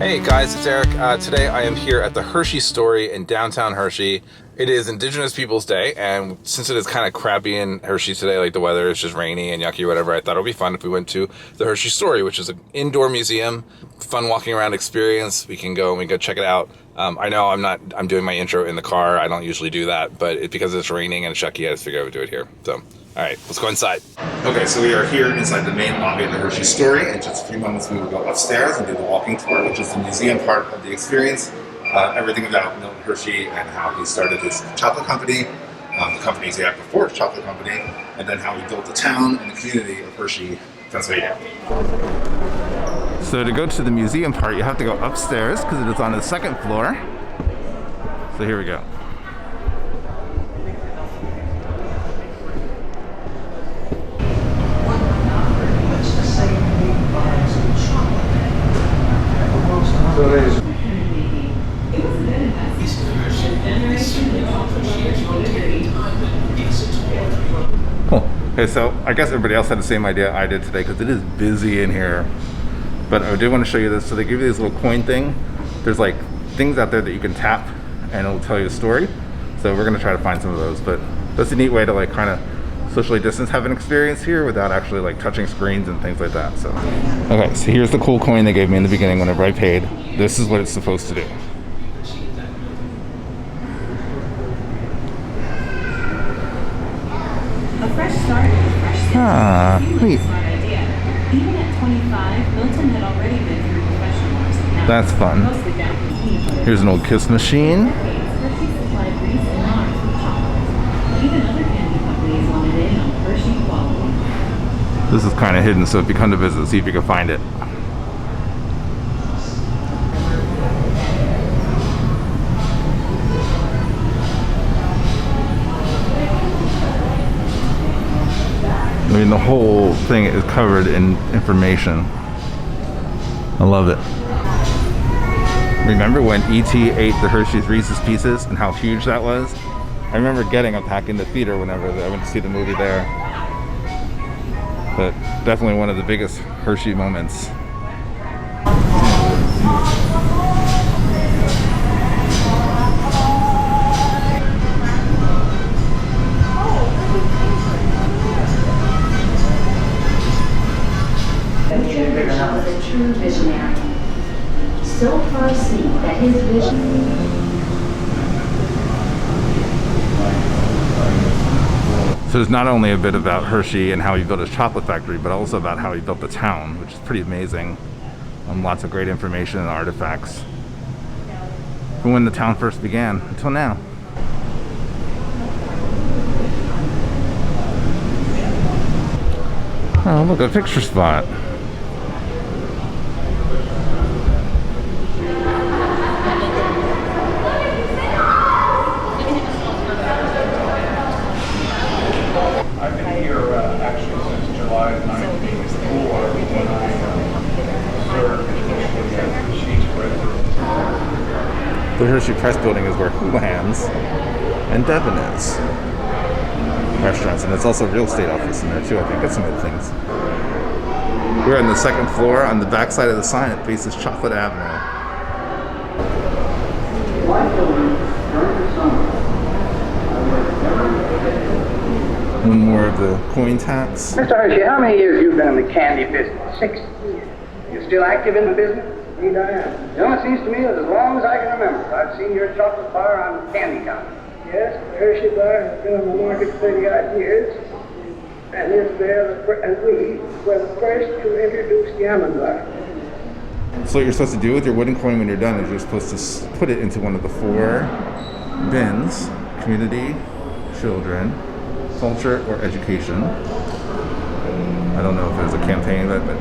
Hey guys, it's Erik. Today I am here at the Hershey Story in downtown Hershey. It is Indigenous Peoples Day, and since it is kind of crappy in Hershey today, like the weather is just rainy and yucky or whatever, I thought it would be fun if we went to the Hershey Story, which is an indoor museum, fun walking around experience. We can go check it out. I know I'm doing my intro in the car. I don't usually do that, but because it's raining and it's yucky, I just figured I would do it here. So, all right, let's go inside. Okay, so we are here inside the main lobby of the Hershey Story. In just a few moments, we will go upstairs and do the walking tour, which is the museum part of the experience. Everything about Milton Hershey and how he started his chocolate company, the companies he had before his chocolate company, and then how he built the town and the community of Hershey, Pennsylvania. So to go to the museum part, you have to go upstairs because it is on the second floor. So here we go. Cool. Okay, so I guess everybody else had the same idea I did today because it is busy in here. But I did want to show you this. So they give you this little coin thing. There's like things out there that you can tap and it'll tell you a story. So we're going to try to find some of those. But that's a neat way to like kind of socially distance, have an experience here without actually like touching screens and things like that. So okay, so here's the cool coin they gave me in the beginning whenever I paid. This is what it's supposed to do. A fresh start, neat. Even at 25, Milton had already been through professionals. That's fun. Here's an old kiss machine. This is kind of hidden, so if you come to visit, see if you can find it. I mean, the whole thing is covered in information. I love it. Remember when E.T. ate the Hershey's Reese's Pieces and how huge that was? I remember getting a pack in the theater whenever I went to see the movie there. But definitely one of the biggest Hershey moments. Was a true visionary. So far seen that his vision. So there's not only a bit about Hershey and how he built his chocolate factory, but also about how he built the town, which is pretty amazing. Lots of great information and artifacts from when the town first began until now. Oh, look, a picture spot. The Hershey Press Building is where Houlihan's and Devon is. Restaurants, and it's also a real estate office in there too. I think that's some good things. We're on the second floor. On the back side of the sign, it faces Chocolate Avenue. One more of the coin taps. Mr. Hershey, how many years have you been in the candy business? 6 years. You still active in the business? Indeed I am. You know, it seems to me that as long as I can remember, I've seen your chocolate bar on the candy counter. Yes, the Hershey bar has been on the market 30-odd years, and we were the first to introduce the almond bar. So what you're supposed to do with your wooden coin when you're done is you're supposed to put it into one of the 4 bins: community, children, culture, or education. I don't know if there's a campaign that, but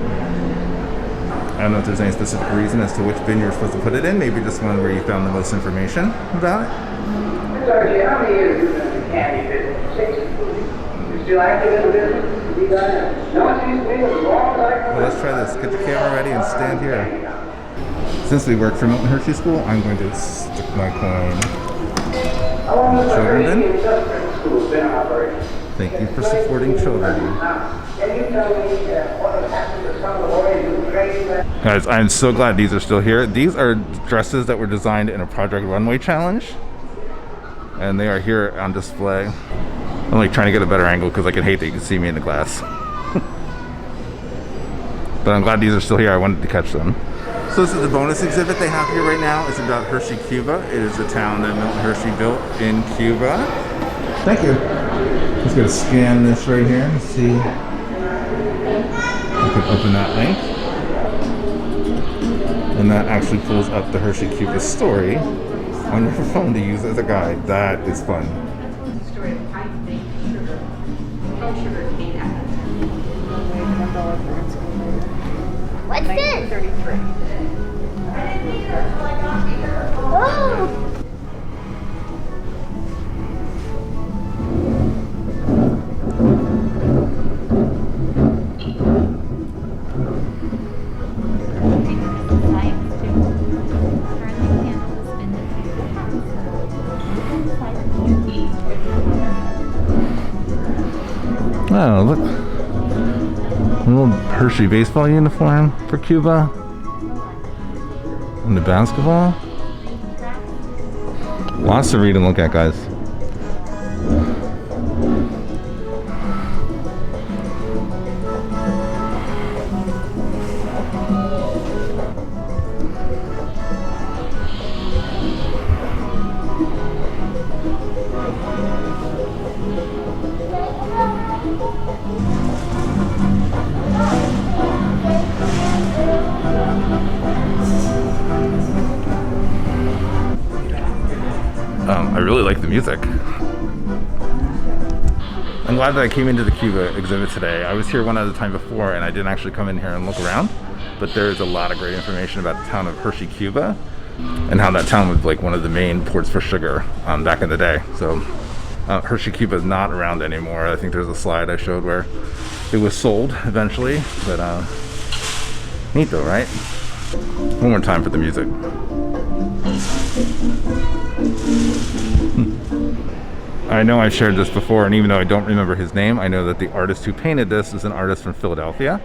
I don't know if there's any specific reason as to which bin you're supposed to put it in. Maybe just one where you found the most information about it. Sorry, how many years have you been in the candy business? 6 years. You still active in the business? Indeed I am. No, it seems to me that as long as I can. Well, let's try this. Get the camera ready and stand here. Since we work for Milton Hershey School, I'm going to stick my coin in the children bin. Thank you for supporting children. Can you tell me what has happened to some of the boys who trained that? Guys, I'm so glad these are still here. These are dresses that were designed in a Project Runway challenge, and they are here on display. I'm like trying to get a better angle because I can hate that you can see me in the glass. But I'm glad these are still here. I wanted to catch them. So this is the bonus exhibit they have here right now. It's about Hershey, Cuba. It is the town that Milton Hershey built in Cuba. Thank you. Just gonna scan this right here and see. I can open that link. And that actually pulls up the Hershey Cuba story on your phone to use as a guide. That is fun. What's this? 33. Oh! Oh, look. A little Hershey baseball uniform for Cuba. And the basketball. Lots to read and look at, guys. I really like the music. I'm glad that I came into the Cuba exhibit today. I was here one other time before and I didn't actually come in here and look around, but there's a lot of great information about the town of Hershey, Cuba, and how that town was like one of the main ports for sugar back in the day. So Hershey, Cuba is not around anymore. I think there's a slide I showed where it was sold eventually, but neat though, right? One more time for the music. I know I've shared this before, and even though I don't remember his name, I know that the artist who painted this is an artist from Philadelphia.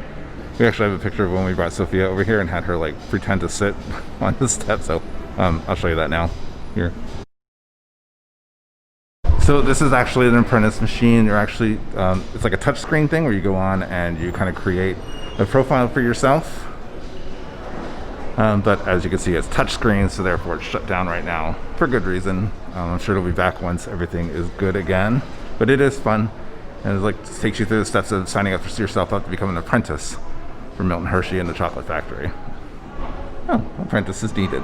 We actually have a picture of when we brought Sophia over here and had her like pretend to sit on the step, so I'll show you that now. Here. So this is actually an apprentice machine. You're actually, it's like a touch screen thing where you go on and you kind of create a profile for yourself. But as you can see, it's touchscreen, so therefore it's shut down right now for good reason. I'm sure it'll be back once everything is good again. But it is fun, and it like takes you through the steps of signing up for yourself up to become an apprentice for Milton Hershey and the chocolate factory. Oh, apprentice is needed.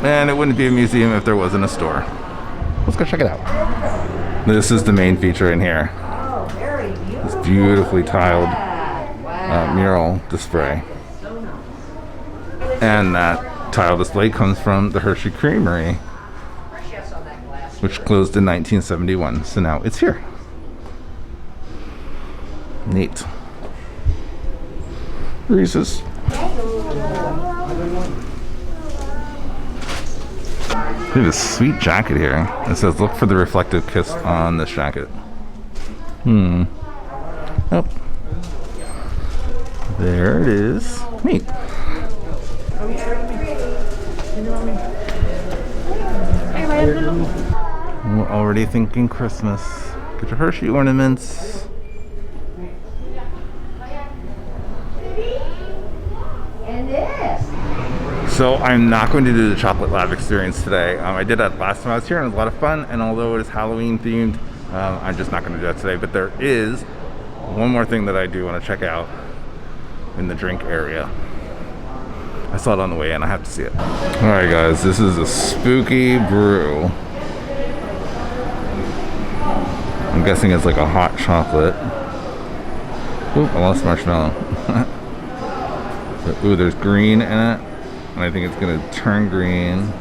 And it wouldn't be a museum if there wasn't a store. Let's go check it out. This is the main feature in here. Oh, very beautiful. This beautifully tiled mural display. And that tile display comes from the Hershey Creamery, which closed in 1971. So now it's here. Neat. Reese's. Look at this sweet jacket here. It says, "Look for the reflective kiss on this jacket." Oh. There it is. Neat. We're already thinking Christmas. Get your Hershey ornaments. And this. So I'm not going to do the chocolate lab experience today. I did that last time I was here and it was a lot of fun, and although it is Halloween themed, I'm just not going to do that today. But there is one more thing that I do want to check out in the drink area. I saw it on the way in. I have to see it. Alright guys, this is a Spooky Brew. I'm guessing it's like a hot chocolate. Oop, I lost marshmallow. Ooh, there's green in it, and I think it's gonna turn green.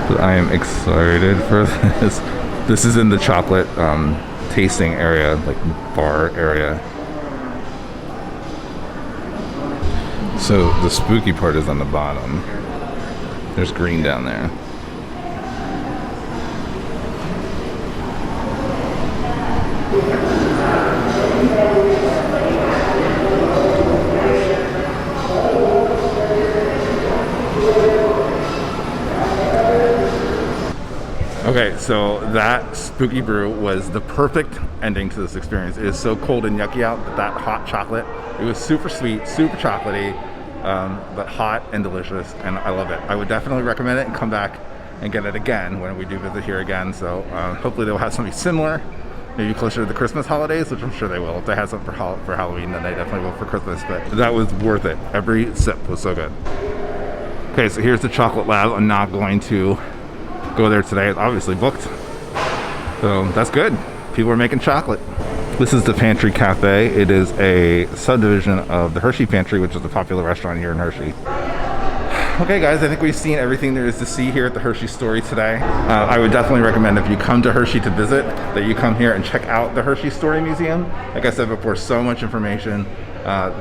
But I am excited for this. This is in the chocolate tasting area, like bar area. So the spooky part is on the bottom. There's green down there. Okay, so that Spooky Brew was the perfect ending to this experience. It is so cold and yucky out, but that hot chocolate, it was super sweet, super chocolatey, but hot and delicious, and I love it. I would definitely recommend it and come back and get it again when we do visit here again. So hopefully they'll have something similar, maybe closer to the Christmas holidays, which I'm sure they will. If they have something for Halloween, then they definitely will for Christmas, but that was worth it. Every sip was so good. Okay, so here's the chocolate lab. I'm not going to go there today. It's obviously booked, so that's good. People are making chocolate. This is the Pantry Cafe. It is a subdivision of the Hershey Pantry, which is a popular restaurant here in Hershey. Okay guys, I think we've seen everything there is to see here at the Hershey Story today. I would definitely recommend if you come to Hershey to visit, that you come here and check out the Hershey Story Museum. Like I said before, so much information,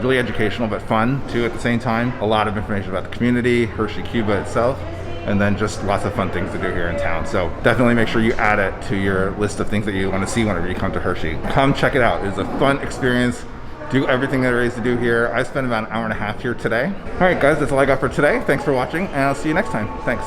really educational but fun too at the same time. A lot of information about the community, Hershey, Cuba itself, and then just lots of fun things to do here in town. So definitely make sure you add it to your list of things that you want to see whenever you come to Hershey. Come check it out. It's a fun experience. Do everything there is to do here. I spent about an hour and a half here today. All right guys, that's all I got for today. Thanks for watching, and I'll see you next time. Thanks.